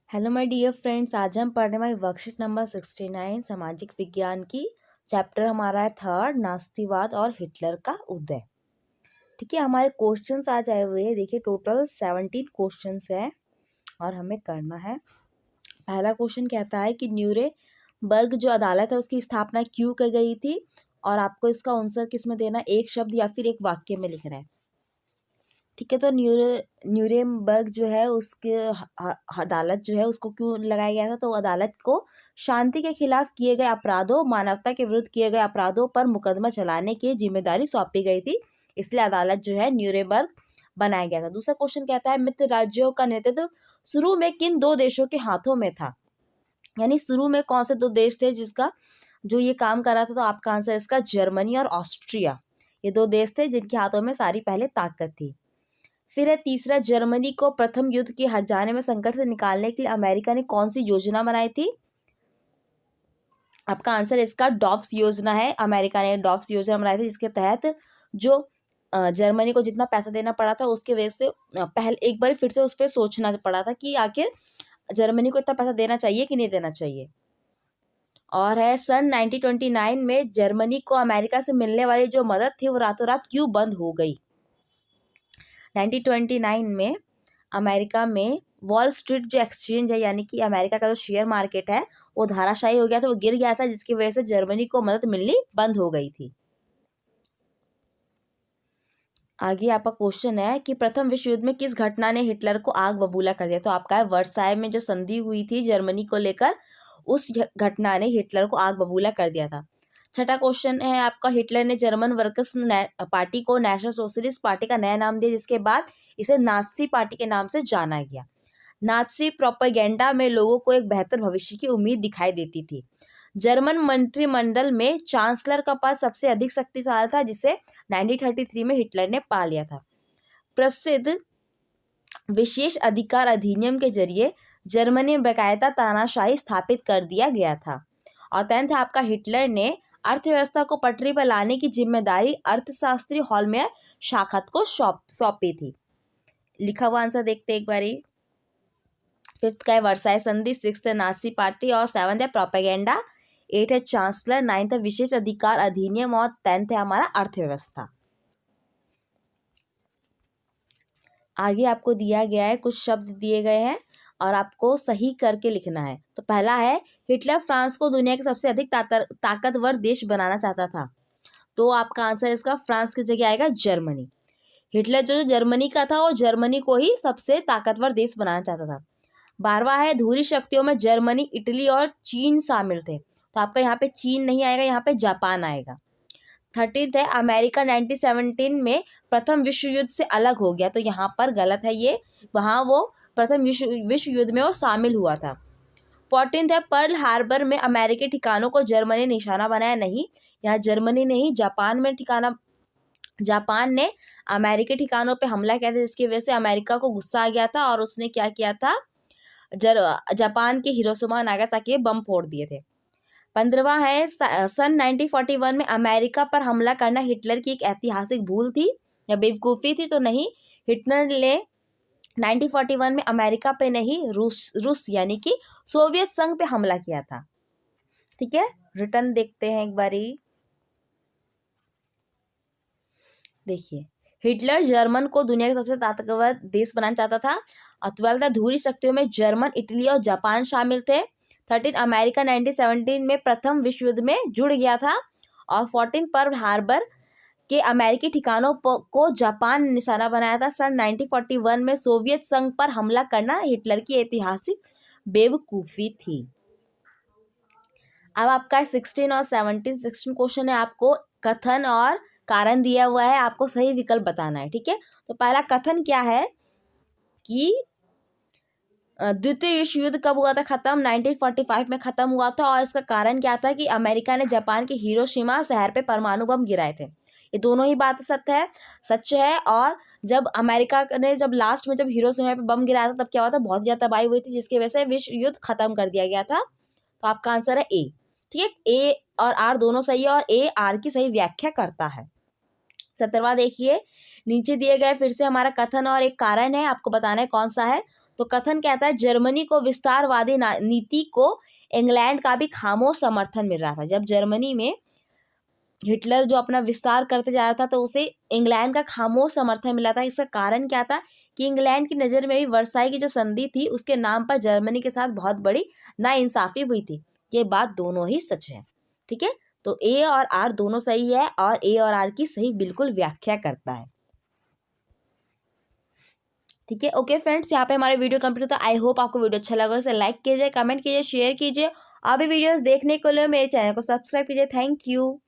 Hello my dear friends, आज हम पढ़ने वाले वर्कशीट नंबर 69 सामाजिक विज्ञान की। चैप्टर हमारा है थर्ड, नास्तिवाद और हिटलर का उदय। ठीक है, हमारे क्वेश्चंस आज आए हुए हैं। देखिए, टोटल 17 क्वेश्चंस है और हमें करना है। पहला क्वेश्चन कहता है कि न्यूरेमबर्ग जो अदालत है उसकी स्थापना क्यों की गई थी, और आपको इसका आंसर किस में देना, एक शब्द या फिर एक वाक्य में लिखना है। ठीक है, तो न्यूरेमबर्ग जो है उसके अदालत जो है उसको क्यों लगाया गया था, तो अदालत को शांति के खिलाफ किए गए अपराधों, मानवता के विरुद्ध किए गए अपराधों पर मुकदमा चलाने की जिम्मेदारी सौंपी गई थी, इसलिए अदालत जो है न्यूरेमबर्ग बनाया गया था। दूसरा क्वेश्चन कहता है, मित्र राज्यों का नेतृत्व शुरू में किन दो देशों के हाथों में था, यानी शुरू में कौन से दो देश थे जिसका जो ये काम कर रहा था, तो आपका आंसर इसका जर्मनी और ऑस्ट्रिया, ये दो देश थे जिनके हाथों में सारी पहले ताकत थी। फिर है तीसरा, जर्मनी को प्रथम युद्ध के हट जाने में संकट से निकालने के लिए अमेरिका ने कौन सी योजना बनाई थी, आपका आंसर इसका डॉफ्स योजना है। अमेरिका ने डॉफ्स योजना बनाई थी जिसके तहत जो जर्मनी को जितना पैसा देना पड़ा था उसके वजह से पहले एक बार फिर से उस पर सोचना पड़ा था कि आखिर जर्मनी को इतना पैसा देना चाहिए कि नहीं देना चाहिए। और है सन 1929 में जर्मनी को अमेरिका से मिलने वाली जो मदद थी वो रातों रात क्यों बंद हो गई। 1929 में अमेरिका में वॉल स्ट्रीट जो एक्सचेंज है, यानी कि अमेरिका का जो शेयर मार्केट है वो धाराशायी हो गया था, वो गिर गया था, जिसकी वजह से जर्मनी को मदद मिलनी बंद हो गई थी। आगे आपका क्वेश्चन है कि प्रथम विश्व युद्ध में किस घटना ने हिटलर को आग बबूला कर दिया, तो आपका है वर्साय में जो संधि हुई थी जर्मनी को लेकर, उस घटना ने हिटलर को आग बबूला कर दिया था। छठा क्वेश्चन है आपका, हिटलर ने जर्मन वर्कर्स पार्टी को नेशनल सोशलिस्ट पार्टी का नया नाम दिया, जिसके बाद इसे नाजी पार्टी के नाम से जाना गया। नाजी प्रोपेगेंडा में लोगों को एक बेहतर भविष्य की उम्मीद दिखाई देती थी। जर्मन मंत्रिमंडल में चांसलर का पद सबसे अधिक शक्तिशाली था, जिसे 1933 में हिटलर ने पा लिया था। प्रसिद्ध विशेष अधिकार अधिनियम के जरिए जर्मनी में बाकायदा तानाशाही स्थापित कर दिया गया था। और 10th है आपका, हिटलर ने अर्थव्यवस्था को पटरी पर लाने की जिम्मेदारी अर्थशास्त्री हॉलमेयर शाखत को सौंपी थी। लिखा हुआ आंसर देखते एक बारी। 5th का है वर्साई संधि, 6th है नाजी पार्टी और 7th है प्रोपेगेंडा, 8th है चांसलर, 9th है विशेष अधिकार अधिनियम और 10th है हमारा अर्थव्यवस्था। आगे आपको दिया गया है, कुछ शब्द दिए गए हैं और आपको सही करके लिखना है। तो पहला है, हिटलर फ्रांस को दुनिया के सबसे अधिक ताकतवर देश बनाना चाहता था, तो आपका आंसर इसका फ्रांस की जगह आएगा जर्मनी। हिटलर जो जर्मनी का था वो जर्मनी को ही सबसे ताकतवर देश बनाना चाहता था। 12वां है, धुरी शक्तियों में जर्मनी, इटली और चीन शामिल थे, तो आपका यहाँ पे चीन नहीं आएगा, यहाँ पे जापान आएगा। 13th है, अमेरिका 1917 में प्रथम विश्व युद्ध से अलग हो गया, तो यहाँ पर गलत है ये, वहाँ वो प्रथम विश्व युद्ध में वो शामिल हुआ था। 14th है, पर्ल हार्बर में अमेरिकी ठिकानों को जर्मनी निशाना बनाया नहीं, यहाँ जर्मनी नहीं जापान ने अमेरिकी ठिकानों पे हमला किया था, जिसकी वजह से अमेरिका को गुस्सा आ गया था और उसने क्या किया था, जापान के हिरोशिमा नागासाकी में बम फोड़ दिए थे। 15वां है, सन 1941 में अमेरिका पर हमला करना हिटलर की एक ऐतिहासिक भूल थी या बेवकूफ़ी थी, तो नहीं, हिटलर ने 1941 में अमेरिका पे नहीं, रूस यानी कि सोवियत संघ पे हमला किया था। ठीक है, रिटर्न देखते हैं एक बारी। देखिए, हिटलर जर्मन को दुनिया का सबसे ताकतवर देश बनाना चाहता था। और 12 धुरी शक्तियों में जर्मन, इटली और जापान शामिल थे। 13 अमेरिका 1917 में प्रथम विश्व युद्ध में जुड़ गया था। और 14 पर्ल हार्बर के अमेरिकी ठिकानों को जापान ने निशाना बनाया था। सन 1941 में सोवियत संघ पर हमला करना हिटलर की ऐतिहासिक बेवकूफ़ी थी। अब आपका 16 और 16 क्वेश्चन है, आपको कथन और कारण दिया हुआ है, आपको सही विकल्प बताना है। ठीक है, तो पहला कथन क्या है कि द्वितीय विश्व युद्ध कब हुआ था खत्म, 1945 में खत्म हुआ था, और इसका कारण क्या था कि अमेरिका ने जापान के हिरोशिमा शहर पे परमाणु बम गिराए थे। ये दोनों ही बात सच है। और जब अमेरिका ने जब लास्ट में जब हिरोशिमा पे बम गिराया था तब क्या हुआ था, बहुत ज़्यादा तबाही हुई थी, जिसकी वजह से विश्व युद्ध खत्म कर दिया गया था। तो आपका आंसर है ए। ठीक है, ए और आर दोनों सही है और ए आर की सही व्याख्या करता है। 17वां देखिए, नीचे दिए गए फिर से हमारा कथन और एक कारण है, आपको बताना है कौन सा है। तो कथन कहता है जर्मनी को विस्तारवादी नीति को इंग्लैंड का भी खामोश समर्थन मिल रहा था। जब जर्मनी में हिटलर जो अपना विस्तार करते जा रहा था तो उसे इंग्लैंड का खामोश समर्थन मिला था। इसका कारण क्या था कि इंग्लैंड की नज़र में भी वर्साई की जो संधि थी उसके नाम पर जर्मनी के साथ बहुत बड़ी नाइंसाफी हुई थी। ये बात दोनों ही सच है। ठीक है, तो ए और आर दोनों सही है और ए और आर की सही बिल्कुल व्याख्या करता है। ठीक है, ओके फ्रेंड्स, यहाँ पे हमारे वीडियो कंप्लीट होता है। आई होप आपको वीडियो अच्छा लगा, इसे लाइक कीजिए, कमेंट कीजिए, शेयर कीजिए। अभी वीडियोस देखने के लिए मेरे चैनल को सब्सक्राइब कीजिए। Thank you.